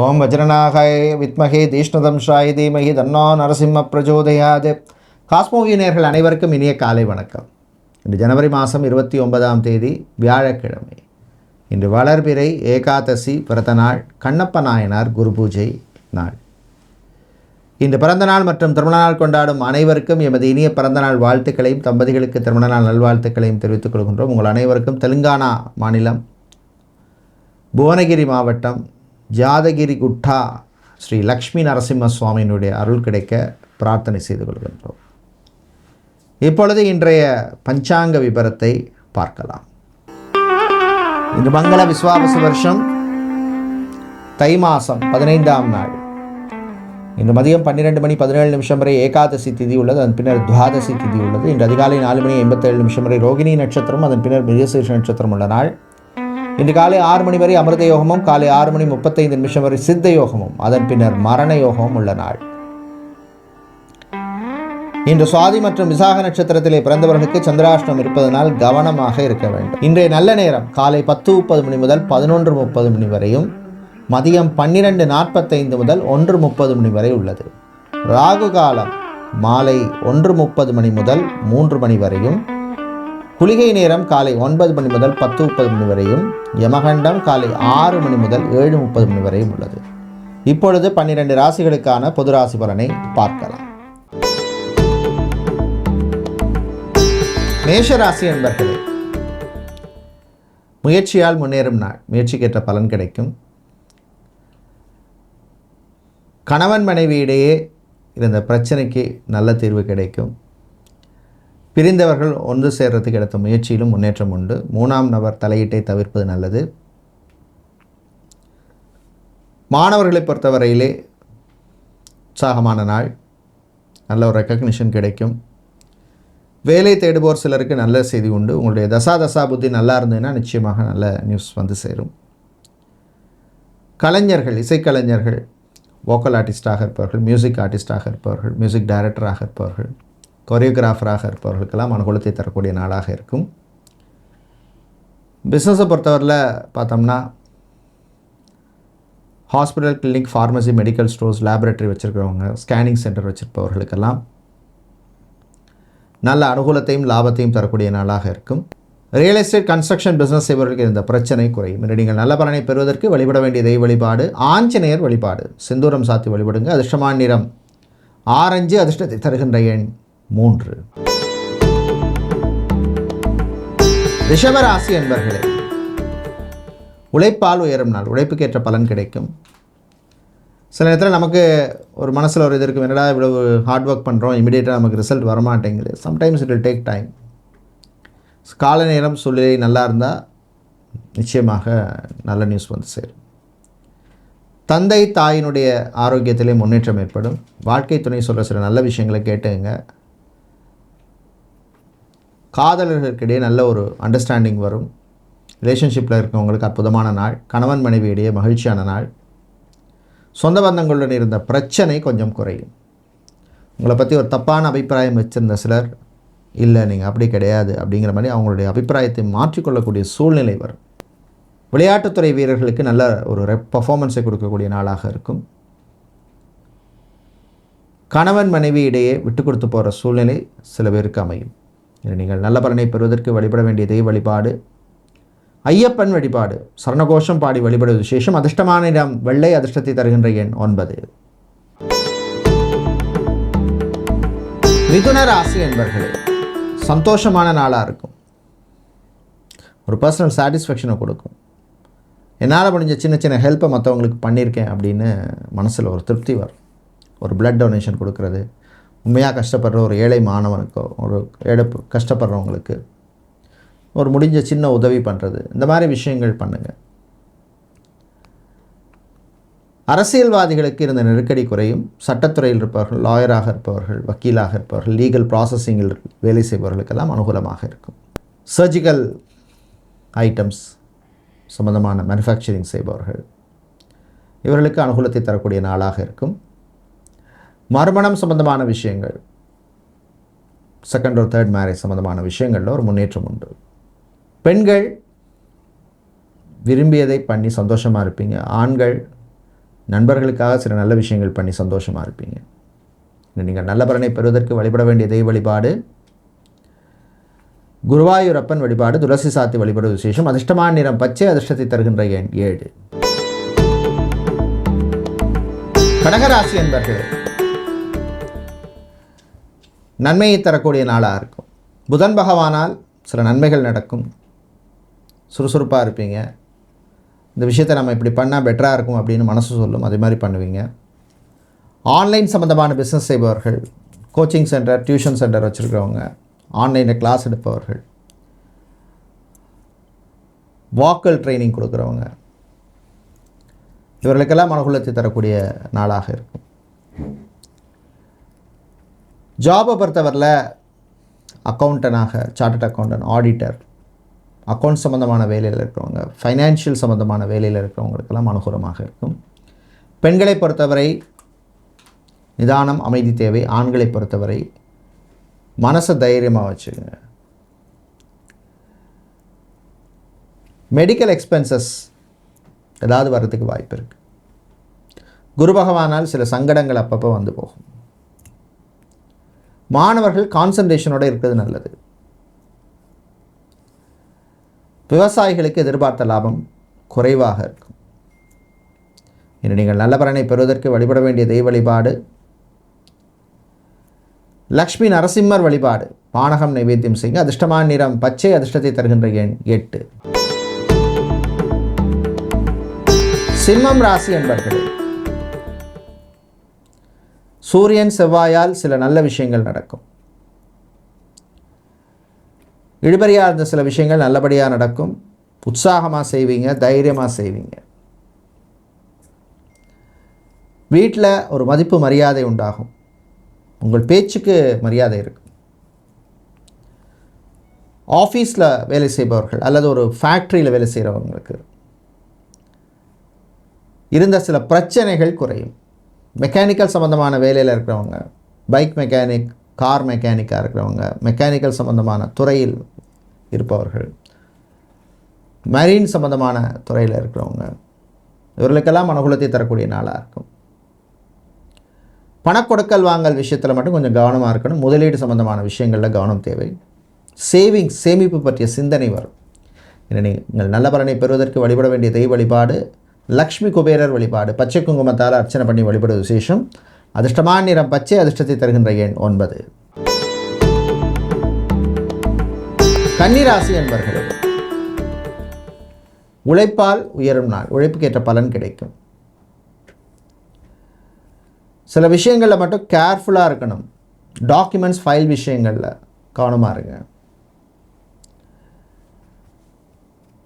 ஓம் வஜ்ரநாகாய வித்மகே தீஷ்ணதம்ஷாய தீமகி தன்னோ நரசிம்ம பிரஜோதயாது. காஸ்மோவிய நேயர்கள் அனைவருக்கும் இனிய காலை வணக்கம். இன்று ஜனவரி மாதம் 29ஆம் தேதி வியாழக்கிழமை. இன்று வளர்பிறை ஏகாதசி பிறந்த நாள், கண்ணப்ப நாயனார் குரு பூஜை நாள். இன்று பிறந்தநாள் மற்றும் திருமணநாள் கொண்டாடும் அனைவருக்கும் எமது இனிய பிறந்தநாள் வாழ்த்துக்களையும் தம்பதிகளுக்கு திருமணநாள் நல்வாழ்த்துக்களையும் தெரிவித்துக் கொள்கின்றோம். உங்கள் அனைவருக்கும் தெலுங்கானா மாநிலம் புவனகிரி மாவட்டம் ஜாதகிரி குட்டா ஸ்ரீ லக்ஷ்மி நரசிம்ம சுவாமியினுடைய அருள் கிடைக்க பிரார்த்தனை செய்து கொள்கின்றோம். இப்பொழுது இன்றைய பஞ்சாங்க விபரத்தை பார்க்கலாம். இன்று மங்கள விஸ்வாவசு வருஷம் தை மாதம் 15ஆம் நாள். இன்று மதியம் 12:17 வரை ஏகாதசி திதி உள்ளது. அதன் பின்னர் துவாதசி திதி உள்ளது. இன்று அதிகாலை 4:87 வரை ரோகிணி நட்சத்திரம், அதன் பின்னர் மிருகசீர்ஷ நட்சத்திரம் உள்ள நாள். இன்று காலை 6 மணி வரை அமிர்த யோகமும், காலை 6:35 வரை சித்த யோகமும், அதன் பின்னர் மரண யோகமும் உள்ள நாள். இன்று சுவாதி மற்றும் விசாக நட்சத்திரத்திலே பிறந்தவர்களுக்கு சந்திராஷ்டமம் இருப்பதனால் கவனமாக இருக்க வேண்டும். இன்றைய நல்ல நேரம் காலை 10:30 முதல் 11:30 வரையும், மதியம் 12:45 முதல் 1:30 வரை உள்ளது. ராகு காலம் மாலை 1:30 முதல் 3 வரையும், குளிகை நேரம் காலை 9 முதல் 10:30 வரையும், யமகண்டம் காலை 6 முதல் 7:30 வரையும் உள்ளது. இப்பொழுது 12 ராசிகளுக்கான பொது ராசி பலனை பார்க்கலாம். மேஷ ராசி என்பர்களே, முயற்சியால் முன்னேறும் நாள். முயற்சிக்கேற்ற பலன் கிடைக்கும். கணவன் மனைவியிடையே இருந்த பிரச்சனைக்கு நல்ல தீர்வு கிடைக்கும். பிரிந்தவர்கள் ஒன்று சேர்றதுக்கு எடுத்த முயற்சியிலும் முன்னேற்றம் உண்டு. 3ஆம் நபர் தலையீட்டை தவிர்ப்பது நல்லது. மாணவர்களை பொறுத்தவரையிலே உற்சாகமான நாள். நல்ல ஒரு ரெக்கக்னிஷன் கிடைக்கும். வேலை தேடுவோர் சிலருக்கு நல்ல செய்தி உண்டு. உங்களுடைய தசா புத்தி நல்லா இருந்ததுன்னா நிச்சயமாக நல்ல நியூஸ் வந்து சேரும். கலைஞர்கள், இசைக்கலைஞர்கள், வோக்கல் ஆர்டிஸ்டாக இருப்பவர்கள், மியூசிக் ஆர்டிஸ்டாக இருப்பவர்கள், மியூசிக் டைரக்டராக இருப்பவர்கள், கொரியோகிராஃபராக இருப்பவர்களுக்கெல்லாம் அனுகூலத்தை தரக்கூடிய நாளாக இருக்கும். பிஸ்னஸை பொறுத்தவரையில் பார்த்தோம்னா hospital, clinic, pharmacy, medical stores, laboratory வச்சுருக்கிறவங்க, ஸ்கேனிங் சென்டர் வச்சுருப்பவர்களுக்கெல்லாம் நல்ல அனுகூலத்தையும் லாபத்தையும் தரக்கூடிய நாளாக இருக்கும். ரியல் எஸ்டேட், கன்ஸ்ட்ரக்ஷன் பிஸ்னஸ் செய்பவர்களுக்கு இந்த பிரச்சனை குறையும். இன்று நீங்கள் நல்ல பலனை பெறுவதற்கு வழிபட வேண்டிய தெய்வ வழிபாடு ஆஞ்சநேயர் வழிபாடு. சிந்தூரம் சாத்தி வழிபடுங்க. அதிர்ஷ்டமான நிறம் ஆரஞ்சு. அதிர்ஷ்டத்தை தருகின்ற எண் 3. ரிஷபராசி என்பர்களே, உழைப்பால் உயரும் நாள். உழைப்புக்கேற்ற பலன் கிடைக்கும். சில நேரத்தில் நமக்கு ஒரு மனசில் ஒரு இது இருக்கும், என்னடா இவ்வளவு ஹார்ட் ஒர்க் பண்ணுறோம், இமீடியட்டாக நமக்கு ரிசல்ட் வரமாட்டேங்குது. Sometimes it will take time. கால நேரம் சூழ்நிலை நல்லா இருந்தால் நிச்சயமாக நல்ல நியூஸ் வந்து சேரும். தந்தை தாயினுடைய ஆரோக்கியத்திலே முன்னேற்றம் ஏற்படும். வாழ்க்கை துணை சொல்கிற சில நல்ல விஷயங்களை கேட்டுங்க. காதலர்களுக்கிடையே நல்ல ஒரு அண்டர்ஸ்டாண்டிங் வரும். ரிலேஷன்ஷிப்பில் இருக்கவங்களுக்கு அற்புதமான நாள். கணவன் மனைவியிடையே மகிழ்ச்சியான நாள். சொந்த பந்தங்களுடன் இருந்த பிரச்சனை கொஞ்சம் குறையும். உங்களை பற்றி ஒரு தப்பான அபிப்பிராயம் வச்சுருந்த சிலர், இல்லை நீங்கள் அப்படி கிடையாது அப்படிங்கிற மாதிரி அவங்களுடைய அபிப்பிராயத்தை மாற்றிக்கொள்ளக்கூடிய சூழ்நிலை வரும். விளையாட்டுத்துறை வீரர்களுக்கு நல்ல ஒரு பர்ஃபார்மன்ஸை கொடுக்கக்கூடிய நாளாக இருக்கும். கணவன் மனைவி இடையே விட்டு கொடுத்து போகிற சூழ்நிலை சில பேருக்கு அமையும். நீங்கள் நல்ல பலனை பெறுவதற்கு வழிபட வேண்டிய தெய்வ வழிபாடு ஐயப்பன் வழிபாடு. சரணகோஷம் பாடி வழிபடுவது விசேஷம். அதிர்ஷ்டமான இடம் வெள்ளை. அதிர்ஷ்டத்தை தருகின்ற எண் 9. மிதுன ராசி என்பர்களே, சந்தோஷமான நாளாக இருக்கும். ஒரு பர்சனல் சாட்டிஸ்ஃபேக்ஷனை கொடுக்கும். என்னால் முடிஞ்ச சின்ன சின்ன ஹெல்ப்பை மற்றவங்களுக்கு பண்ணியிருக்கேன் அப்படின்னு மனசில் ஒரு திருப்தி வரும். ஒரு பிளட் டொனேஷன் கொடுக்கறது, உண்மையாக கஷ்டப்படுற ஒரு ஏழை மாணவனுக்கோ, ஒரு கஷ்டப்படுறவங்களுக்கு ஒரு முடிஞ்ச சின்ன உதவி பண்ணுறது, இந்த மாதிரி விஷயங்கள் பண்ணுங்கள். அரசியல்வாதிகளுக்கு இருந்த நெருக்கடி குறையும். சட்டத்துறையில் இருப்பவர்கள், லாயராக இருப்பவர்கள், வக்கீலாக இருப்பவர்கள், லீகல் ப்ராசஸிங்கில் வேலை செய்பவர்களுக்கெல்லாம் அனுகூலமாக இருக்கும். சர்ஜிக்கல் ஐட்டம்ஸ் சம்பந்தமான மேனுஃபேக்சரிங் செய்பவர்கள், இவர்களுக்கு அனுகூலத்தை தரக்கூடிய நாளாக இருக்கும். மறுமணம் சம்பந்தமான விஷயங்கள், செகண்ட் ஒரு தேர்ட் மேரேஜ் சம்பந்தமான விஷயங்களில் ஒரு முன்னேற்றம் உண்டு. பெண்கள் விரும்பியதை பண்ணி சந்தோஷமாக இருப்பீங்க. ஆண்கள் நண்பர்களுக்காக சில நல்ல விஷயங்கள் பண்ணி சந்தோஷமாக இருப்பீங்க. நீங்கள் நல்ல பலனை பெறுவதற்கு வழிபட வேண்டிய தெய்வ வழிபாடு குருவாயூரப்பன் வழிபாடு, துளசி சாத்தி வழிபடு விசேஷம். அதிர்ஷ்டமான நிறம் பச்சை, அதிர்ஷ்டத்தை தருகின்ற எண் 7. கடகராசி என்பர்களே, நன்மையை தரக்கூடிய நாளாக இருக்கும். புதன் பகவானால் சில நன்மைகள் நடக்கும். சுறுசுறுப்பாக இருப்பீங்க. இந்த விஷயத்தை நம்ம இப்படி பண்ணால் பெட்டராக இருக்கும் அப்படின்னு மனசு சொல்லும். அதே மாதிரி பண்ணுவீங்க. ஆன்லைன் சம்மந்தமான பிஸ்னஸ் செய்பவர்கள், கோச்சிங் சென்டர், டியூஷன் சென்டர் வச்சுருக்கிறவங்க, ஆன்லைனில் கிளாஸ் எடுப்பவர்கள், வாக்கல் ட்ரைனிங் கொடுக்குறவங்க, இவர்களுக்கெல்லாம் மனகுலத்தை தரக்கூடிய நாளாக இருக்கும். ஜாபை பொறுத்தவரையில் அக்கௌண்டனாக, சார்ட்டர்ட் அக்கௌண்டன்ட், ஆடிட்டர், அக்கௌண்ட் சம்மந்தமான வேலையில் இருக்கிறவங்க, ஃபைனான்ஷியல் சம்மந்தமான வேலையில் இருக்கிறவங்களுக்கெல்லாம் அனுகூலமாக இருக்கும். பெண்களை பொறுத்தவரை நிதானம், அமைதி தேவை. ஆண்களை பொறுத்தவரை மனசை தைரியமாக வச்சுக்கோங்க. மெடிக்கல் எக்ஸ்பென்சஸ் ஏதாவது வர்றதுக்கு வாய்ப்பு இருக்குது. குரு பகவானால் சில சங்கடங்கள் அப்பப்போ வந்து போகும். மாணவர்கள் கான்சன்ட்ரேஷனோடு இருக்கிறது நல்லது. விவசாயிகளுக்கு எதிர்பார்த்த லாபம் குறைவாக இருக்கும். இன்று நீங்கள் நல்ல பலனை பெறுவதற்கு வழிபட வேண்டிய தெய்வ வழிபாடு லக்ஷ்மி நரசிம்மர் வழிபாடு. பானகம் நைவேத்தியம் செய்யுங்க. அதிர்ஷ்டமான நிறம் பச்சை, அதிர்ஷ்டத்தை தருகின்ற எண் 8. சிம்மம் ராசி என்பர்களே, சூரியன் செவ்வாயால் சில நல்ல விஷயங்கள் நடக்கும். இழுபறியாக இருந்த சில விஷயங்கள் நல்லபடியாக நடக்கும். உற்சாகமாக செய்வீங்க, தைரியமாக செய்வீங்க. வீட்டில் ஒரு மதிப்பு மரியாதை உண்டாகும். உங்கள் பேச்சுக்கு மரியாதை இருக்கும். ஆஃபீஸில் வேலை செய்பவர்கள் அல்லது ஒரு ஃபேக்ட்ரியில் வேலை செய்கிறவங்களுக்கு இருந்த சில பிரச்சனைகள் குறையும். மெக்கானிக்கல் சம்மந்தமான வேலையில் இருக்கிறவங்க, பைக் மெக்கானிக், கார் மெக்கானிக்காக இருக்கிறவங்க, மெக்கானிக்கல் சம்மந்தமான துறையில் இருப்பவர்கள், மரீன் சம்மந்தமான துறையில் இருக்கிறவங்க, இவர்களுக்கெல்லாம் அனுகூலத்தை தரக்கூடிய நாளாக இருக்கும். பணக்கொடுக்கல் வாங்கல் விஷயத்தில் மட்டும் கொஞ்சம் கவனமாக இருக்கணும். முதலீடு சம்மந்தமான விஷயங்களில் கவனம் தேவை. சேவிங்ஸ், சேமிப்பு பற்றிய சிந்தனை வரும். நீங்கள் நல்ல பலனை பெறுவதற்கு வழிபட வேண்டிய தெய்வ வழிபாடு லக்ஷ்மி குபேரர் வழிபாடு. பச்சை குங்குமத்தால் அர்ச்சனை பண்ணி வழிபடுவது விசேஷம். அதிர்ஷ்டமான நிறம் பச்சை, அதிர்ஷ்டத்தை தருகின்ற எண் 9. கன்னிராசி என்பர்களே, உழைப்பால் உயரும் நாள். உழைப்புக்கேற்ற பலன் கிடைக்கும். சில விஷயங்களில் மட்டும் கேர்ஃபுல்லாக இருக்கணும். டாக்குமெண்ட்ஸ், ஃபைல் விஷயங்களில் கவனமாக இருங்க.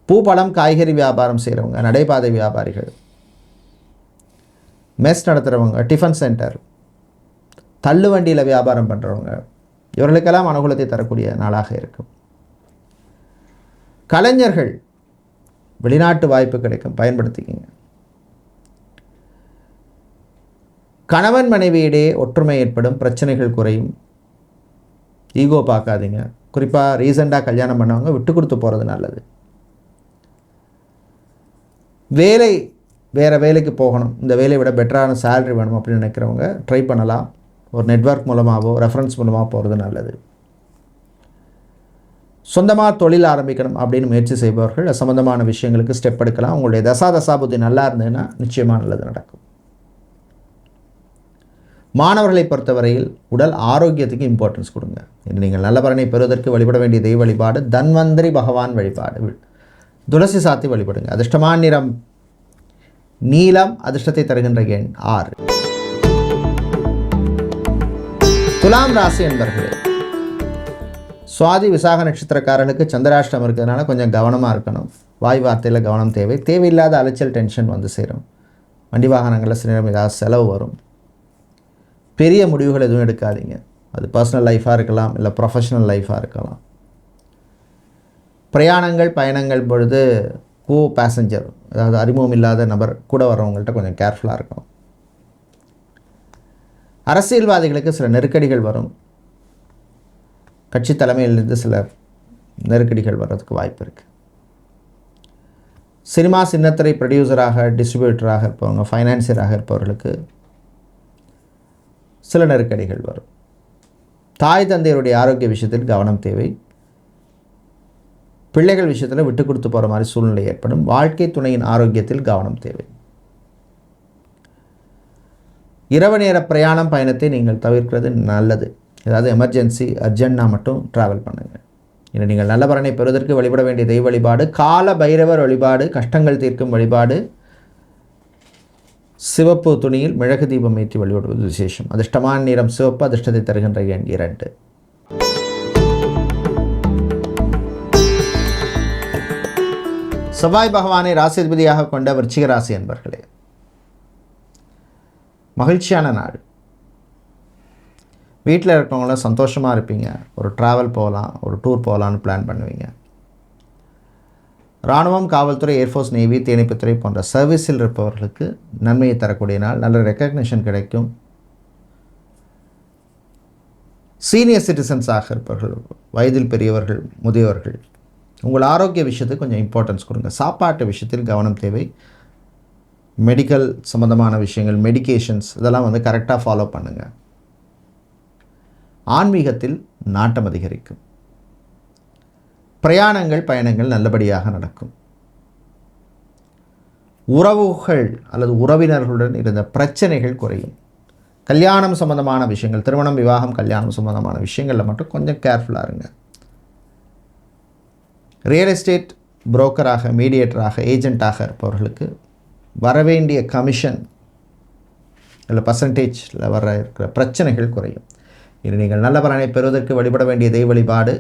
பூ, பழம், காய்கறி வியாபாரம் செய்கிறவங்க, நடைபாதை வியாபாரிகள், மெஸ் நடத்துகிறவங்க, டிஃபன் சென்டர், தள்ளு வண்டியில் வியாபாரம் பண்ணுறவங்க, இவர்களுக்கெல்லாம் அனுகூலத்தை தரக்கூடிய நாளாக இருக்கும். கலைஞர்கள், வெளிநாட்டு வாய்ப்பு கிடைக்கும், பயன்படுத்திக்கிங்க. கணவன் மனைவியிடையே ஒற்றுமை ஏற்படும், பிரச்சனைகள் குறையும். ஈகோ பார்க்காதீங்க. குறிப்பாக ரீசெண்டாக கல்யாணம் பண்ணவங்க விட்டு கொடுத்து போகிறது நல்லது. வேலை, வேறு வேலைக்கு போகணும், இந்த வேலையை விட பெட்டரான சேலரி வேணும் அப்படின்னு நினைக்கிறவங்க ட்ரை பண்ணலாம். ஒரு நெட்வொர்க் மூலமாகவோ ரெஃபரன்ஸ் மூலமாக போகிறது நல்லது. சொந்தமாக தொழில் ஆரம்பிக்கணும் அப்படின்னு முயற்சி செய்பவர்கள் சம்பந்தமான விஷயங்களுக்கு ஸ்டெப் எடுக்கலாம். உங்களுடைய தசாபுத்தி நல்லா இருந்ததுன்னா நிச்சயமாக நல்லது நடக்கும். மாணவர்களை பொறுத்தவரையில் உடல் ஆரோக்கியத்துக்கு இம்பார்ட்டன்ஸ் கொடுங்க. இன்று நீங்கள் நல்ல பலனை பெறுவதற்கு வழிபட வேண்டிய தெய்வ வழிபாடு தன்வந்திரி பகவான் வழிபாடு. துளசி சாத்தி வழிபடுங்க. அதிர்ஷ்டமான நிறம் நீலம், அதிர்ஷ்டத்தை தருகின்ற எண் 6. துலாம் ராசி என்பர்களே, சுவாதி விசாக நட்சத்திரக்காரர்களுக்கு சந்திராஷ்டம் இருக்கிறதுனால கொஞ்சம் கவனமாக இருக்கணும். வாய் வார்த்தையில் கவனம் தேவை. தேவையில்லாத அலைச்சல், டென்ஷன் வந்து சேரும். வண்டி வாகனங்களில் சில நேரம் ஏதாவது செலவு வரும். பெரிய முடிவுகள் எதுவும் எடுக்காதீங்க. அது பர்சனல் லைஃபாக இருக்கலாம், இல்லை ப்ரொஃபஷனல் லைஃபாக இருக்கலாம். பிரயாணங்கள், பயணங்கள் பொழுது பேசஞ்சர், அதாவது அறிமுகம் இல்லாத நபர் கூட வரவங்கள்ட்ட கொஞ்சம் கேர்ஃபுல்லாக இருக்கணும். அரசியல்வாதிகளுக்கு சில நெருக்கடிகள் வரும். கட்சி தலைமையிலிருந்து சில நெருக்கடிகள் வர்றதுக்கு வாய்ப்பு இருக்குது. சினிமா சின்னத்திரை ப்ரொடியூசராக, டிஸ்ட்ரிபியூட்டராக இருப்பவங்க, ஃபைனான்சியராக இருப்பவர்களுக்கு சில நெருக்கடிகள் வரும். தாய் தந்தையருடைய ஆரோக்கிய விஷயத்தில் கவனம் தேவை. பிள்ளைகள் விஷயத்தில் விட்டு கொடுத்து போகிற மாதிரி சூழ்நிலை ஏற்படும். வாழ்க்கை துணையின் ஆரோக்கியத்தில் கவனம் தேவை. இரவு நேர பிரயாணம் பயணத்தை நீங்கள் தவிர்க்கிறது நல்லது. ஏதாவது எமர்ஜென்சி அர்ஜென்ட்னா மட்டும் ட்ராவல் பண்ணுங்கள். இனி நீங்கள் நல்ல பலனை பெறுவதற்கு வழிபட வேண்டிய தெய்வ வழிபாடு கால பைரவர் வழிபாடு, கஷ்டங்கள் தீர்க்கும் வழிபாடு, சிவப்பு துணியில் மிளகு தீபம் ஏற்றி வழிபடுவது விசேஷம். அதிர்ஷ்டமான நிறம் சிவப்பு, அதிர்ஷ்டத்தை தருகின்ற எண் 2. செவ்வாய் பகவானை ராசிபதியாக கொண்ட விருச்சிக ராசி அன்பர்களே, மகிழ்ச்சியான நாள். வீட்டில் இருக்கிறவங்களாம் சந்தோஷமாக இருப்பீங்க. ஒரு ட்ராவல் போகலாம், ஒரு டூர் போகலான்னு பிளான் பண்ணுவீங்க. இராணுவம், காவல்துறை, ஏர்ஃபோர்ஸ், நேவி, தீயணைப்புத்துறை போன்ற சர்வீஸில் இருப்பவர்களுக்கு நன்மையை தரக்கூடிய நாள். நல்ல ரெக்கக்னிஷன் கிடைக்கும். சீனியர் சிட்டிசன்ஸாக இருப்பவர்கள், வயதில் பெரியவர்கள், முதியவர்கள், உங்கள் ஆரோக்கிய விஷயத்துக்கு கொஞ்சம் இம்பார்ட்டன்ஸ் கொடுங்க. சாப்பாட்டு விஷயத்தில் கவனம் தேவை. மெடிக்கல் சம்மந்தமான விஷயங்கள், மெடிகேஷன்ஸ் இதெல்லாம் கரெக்டாக ஃபாலோ பண்ணுங்கள். ஆன்மீகத்தில் நாட்டம் அதிகரிக்கும். பிரயாணங்கள், பயணங்கள் நல்லபடியாக நடக்கும். உறவுகள் அல்லது உறவினர்களுடன் இருந்த பிரச்சனைகள் குறையும். கல்யாணம் சம்பந்தமான விஷயங்கள், திருமணம், விவாகம், கல்யாணம் சம்பந்தமான விஷயங்களில் மட்டும் கொஞ்சம் கேர்ஃபுல்லாக இருங்க. ரியல் எஸ்டேட் புரோக்கராக, மீடியேட்டராக, ஏஜெண்ட்டாக இருப்பவர்களுக்கு வரவேண்டிய கமிஷன் இல்லை பர்சன்டேஜில் இருக்கிற பிரச்சனைகள் குறையும். இது நீங்கள் நல்ல பலனை பெறுவதற்கு வழிபட வேண்டிய தெய்வ வழிபாடு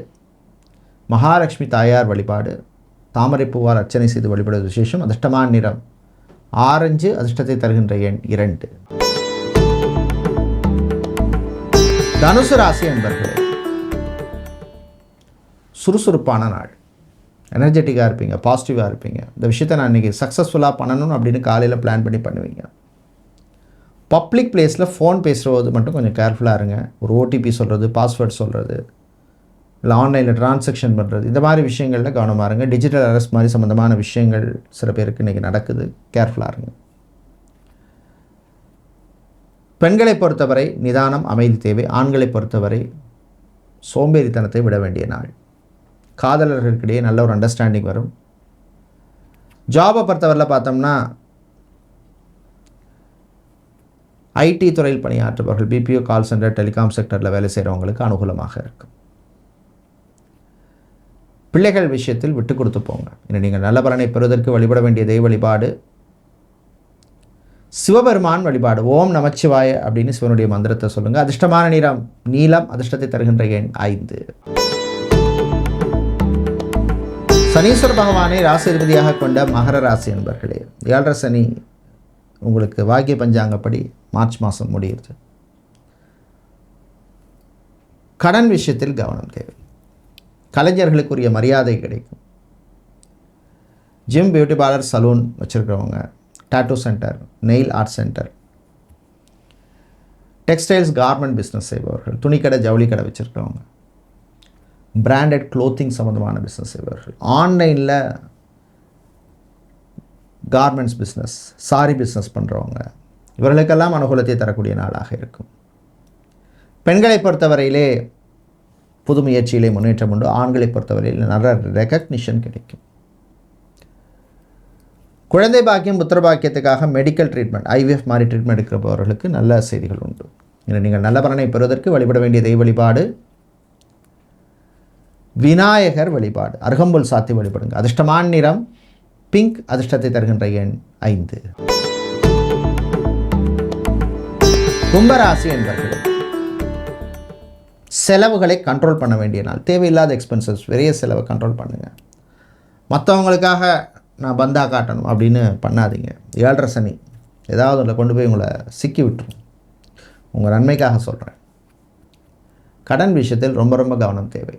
மகாலட்சுமி தாயார் வழிபாடு. தாமரை பூவால் அர்ச்சனை செய்து வழிபடுவது விசேஷம். அதிர்ஷ்டமான நிறம் ஆரஞ்சு, அதிர்ஷ்டத்தை தருகின்ற எண் 2. தனுசு ராசி அன்பர்களே, சுறுசுறுப்பான நாள். எனர்ஜெட்டிக்காக இருப்பீங்க, பாசிட்டிவாக இருப்பீங்க. இந்த விஷயத்தை நான் இன்றைக்கி சக்ஸஸ்ஃபுல்லாக பண்ணணும் அப்படின்னு காலையில் பிளான் பண்ணி பண்ணுவீங்க. பப்ளிக் பிளேஸில் ஃபோன் பேசுகிறது மட்டும் கொஞ்சம் கேர்ஃபுல்லாக இருங்க. ஒரு ஓடிபி சொல்கிறது, பாஸ்வேர்ட் சொல்கிறது, இல்லை ஆன்லைனில் ட்ரான்சாக்ஷன் பண்ணுறது, இந்த மாதிரி விஷயங்களில் கவனமாக இருங்க. டிஜிட்டல் அரெஸ்ட் மாதிரி சம்மந்தமான விஷயங்கள் சில பேருக்கு இன்றைக்கி நடக்குது. கேர்ஃபுல்லாக இருங்க. பெண்களை பொறுத்தவரை நிதானம், அமைதி தேவை. ஆண்களை பொறுத்தவரை சோம்பேறித்தனத்தை விட வேண்டிய நாள். காதலர்களுக்கிடையே நல்ல ஒரு அண்டர்ஸ்டாண்டிங் வரும். ஜாபை பொறுத்தவரையில் பார்த்தோம்னா ஐடி துறையில் பணியாற்றுபவர்கள், பிபிஓ, கால் சென்டர், டெலிகாம் செக்டரில் வேலை செய்கிறவங்களுக்கு அனுகூலமாக இருக்கும். பிள்ளைகள் விஷயத்தில் விட்டு கொடுத்து போங்க. இன்னும் நீங்கள் நல்ல பலனை பெறுவதற்கு வழிபட வேண்டிய தெய்வ வழிபாடு சிவபெருமான் வழிபாடு. ஓம் நமச்சிவாய அப்படின்னு சிவனுடைய மந்திரத்தை சொல்லுங்கள். அதிர்ஷ்டமான நிறம் நீலம், அதிர்ஷ்டத்தை தருகின்ற எண் 5. சனீஸ்வர பகவானை ராசிபதியாக கொண்ட மகர ராசி என்பர்களே, 7 சனி உங்களுக்கு வாக்கிய பஞ்சாங்கப்படி மார்ச் மாதம் முடியுது. கடன் விஷயத்தில் கவனம் தேவை. கலைஞர்களுக்குரிய மரியாதை கிடைக்கும். ஜிம், பியூட்டி பார்லர், சலூன் வச்சுருக்கிறவங்க, tattoo centre, nail art centre, textiles, garment business செய்பவர்கள், துணிக்கடை, ஜவுளி கடை வச்சுருக்கிறவங்க, பிராண்டட் க்ளோத்திங் சம்மந்தமான பிஸ்னஸ் செய்பவர்கள், ஆன்லைனில் கார்மெண்ட்ஸ் பிஸ்னஸ், சாரி பிஸ்னஸ் பண்ணுறவங்க, இவர்களுக்கெல்லாம் அனுகூலத்தை தரக்கூடிய நாளாக இருக்கும். பெண்களை பொறுத்தவரையிலே புது முயற்சியிலே முன்னேற்றம் உண்டு. ஆண்களை பொறுத்தவரையில் நல்ல ரெகக்னிஷன் கிடைக்கும். குழந்தை பாக்கியம், புத்திர பாக்கியத்துக்காக மெடிக்கல் ட்ரீட்மெண்ட், ஐவிஎஃப் மாதிரி ட்ரீட்மெண்ட் எடுக்கிறவர்களுக்கு நல்ல செய்திகள் உண்டு. இன்று நீங்கள் நல்ல பலனை பெறுவதற்கு வழிபட வேண்டிய தெய்வ வழிபாடு விநாயகர் வழிபாடு. அருகம்புல் சாத்தி வழிபடுங்க. அதிர்ஷ்டமான நிறம் பிங்க், அதிர்ஷ்டத்தை தருகின்ற எண் 5. கும்பராசி என்பர்களே, செலவுகளை கண்ட்ரோல் பண்ண வேண்டிய நாள். தேவையில்லாத எக்ஸ்பென்சஸ், பெரிய செலவை கண்ட்ரோல் பண்ணுங்கள். மற்றவங்களுக்காக நான் பந்தா காட்டணும் அப்படின்னு பண்ணாதீங்க. 7 சனி ஏதாவது ஒன்றை கொண்டு போய் உங்களை சிக்கி விட்டுரும். உங்கள் நன்மைக்காக சொல்கிறேன். கடன் விஷயத்தில் ரொம்ப ரொம்ப கவனம் தேவை.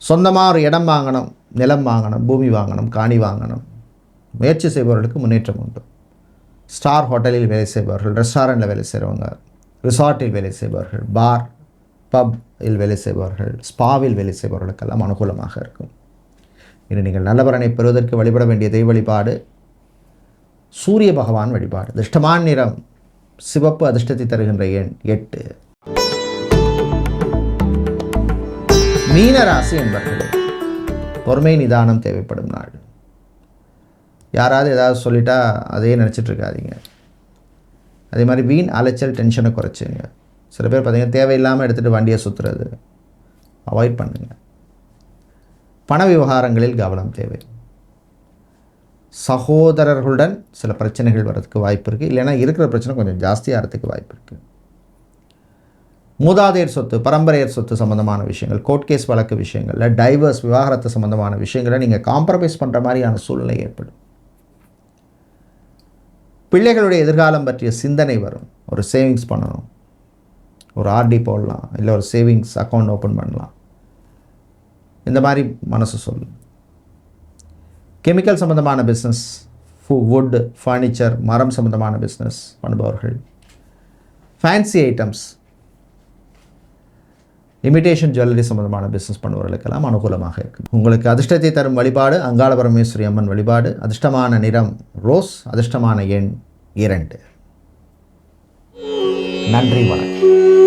சொந்தமாக ஒரு இடம் வாங்கணும், நிலம் வாங்கணும், பூமி வாங்கணும், காணி வாங்கணும் முயற்சி செய்பவர்களுக்கு முன்னேற்றம் உண்டு. ஸ்டார் ஹோட்டலில் வேலை செய்பவர்கள், ரெஸ்டாரண்ட்டில் வேலை செய்கிறவங்க, ரிசார்ட்டில் வேலை செய்பவர்கள், பார் பப் இல் வேலை செய்பவர்கள், ஸ்பாவில் வேலை செய்பவர்களுக்கெல்லாம் அனுகூலமாக இருக்கும். இனி நீங்கள் நல்ல பலனை பெறுவதற்கு வழிபட வேண்டிய தெய்வ வழிபாடு சூரிய பகவான் வழிபாடு. அதிர்ஷ்டமான நிறம் சிவப்பு. அதிர்ஷ்டத்தை தருகின்ற எண் 8. மீனராசி என்பர்களே, பொறுமை நிதானம் தேவைப்படும் நாள். யாராவது ஏதாவது சொல்லிட்டா அதையே நினச்சிட்டு இருக்காதீங்க. அதே மாதிரி வீண் அலைச்சல் டென்ஷனை குறைச்சிங்க. சில பேர் பார்த்தீங்கன்னா தேவையில்லாமல் எடுத்துகிட்டு வண்டியை சுற்றுறது அவாய்ட் பண்ணுங்க. பண விவகாரங்களில் கவனம் தேவை. சகோதரர்களுடன் சில பிரச்சனைகள் வர்றதுக்கு வாய்ப்பு இருக்குது. இல்லைன்னா இருக்கிற பிரச்சனை கொஞ்சம் ஜாஸ்தியாகிறதுக்கு வாய்ப்பு இருக்குது. மூதாதையர் சொத்து, பரம்பரையர் சொத்து சம்மந்தமான விஷயங்கள், கோர்ட் கேஸ் வழக்கு விஷயங்களில், டைவர்ஸ் விவாகரத்து சம்மந்தமான விஷயங்களை நீங்கள் காம்ப்ரமைஸ் பண்ணுற மாதிரியான சூழ்நிலை ஏற்படும். பிள்ளைகளுடைய எதிர்காலம் பற்றிய சிந்தனை வரும். ஒரு சேவிங்ஸ் பண்ணணும், ஒரு ஆர்டி போடலாம், இல்லை ஒரு சேவிங்ஸ் அக்கௌண்ட் ஓப்பன் பண்ணலாம், இந்த மாதிரி மனசு சொல்லும். கெமிக்கல் சம்மந்தமான பிஸ்னஸ், வுட், ஃபர்னிச்சர், மரம் சம்மந்தமான பிஸ்னஸ் பண்ணுபவர்கள், ஃபேன்சி ஐட்டம்ஸ், இமிடேஷன் ஜுவல்லரி சம்மந்தமான பிஸ்னஸ் பண்ணுபவர்களுக்கெல்லாம் அனுகூலமாக இருக்கும். உங்களுக்கு அதிர்ஷ்டத்தை தரும் வழிபாடு அங்காள பரமேஸ்வரி அம்மன் வழிபாடு. அதிர்ஷ்டமான நிறம் ரோஸ். அதிர்ஷ்டமான எண் 2. நன்றி, வணக்கம்.